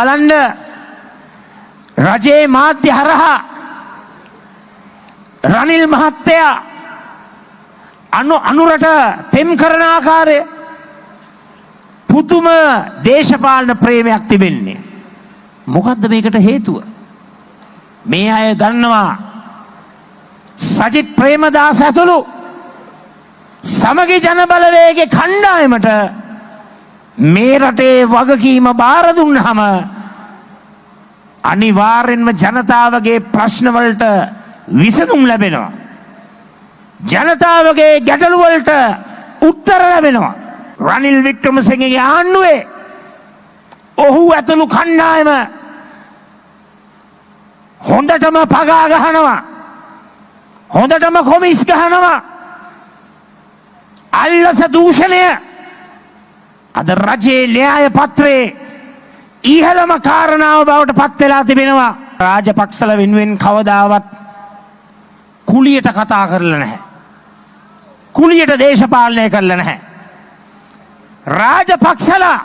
බලන්න රජයේ මාධ්‍ය හරහා රනිල් මහත්තයා අනුරට පෙම් කරන ආකාරය පුදුම දේශපාලන ප්‍රේමයක් තිබෙන්නේ. මොකද්ද මේකට හේතුව? මේ අය දන්නවා සජිත් ප්‍රේමදාස ඇතුළු සමගි ජන බලවේගයේ කණ්ඩායමට මේ රටේ වගකීම බාර දුන්නාම අනිවාර්යෙන්ම ජනතාවගේ ප්‍රශ්න වලට විසඳුම් ලැබෙනවා. ජනතාවගේ ගැටලු වලට උත්තර ලැබෙනවා. රනිල් වික්‍රමසිංහගේ ආණ්ඩුවේ ඔහු ඇතුළු කණ්ඩායම හොඳටම පගා ගහනවා. හොඳටම කොමිස් ගහනවා. අල්ලස දූෂණය අද රජයේ න්‍යාය පත්‍රයේ ඉහළම කාරණාව බවට පත් වෙලා තිබෙනවා. රාජපක්ෂල වෙනුවෙන් කවදාවත් කුලියට කතා කරලා නැහැ. කුලියට දේශපාලනය කරලා නැහැ. රාජපක්ෂලා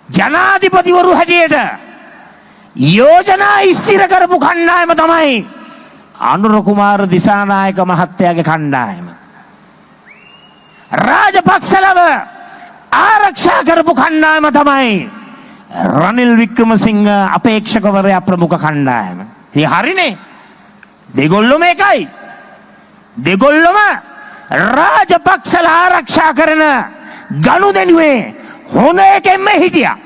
ජනාධිපතිවරු හැටියට යෝජනා ස්ථිර කරපු කණ්ඩායම තමයි අනුර කුමාර දිසානායක මහත්තයාගේ කණ්ඩායම. රාජපක්ෂලව ආරක්ෂා කරපු කණ්ඩායම තමයි රනිල් වික්‍රමසිංහ අපේක්ෂකවරයා ප්‍රමුඛ කණ්ඩායම. ඒ හරිනේ. දෙගොල්ලොම එකයි. දෙගොල්ලොම රාජපක්ෂලා ආරක්ෂා කරන ගනුදෙනුවේ හොඳ එකෙන්ම හිටියා.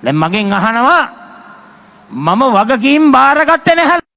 දැන් මගෙන් අහනවා මම වගකීම් බාරගත්තේ නැහැ.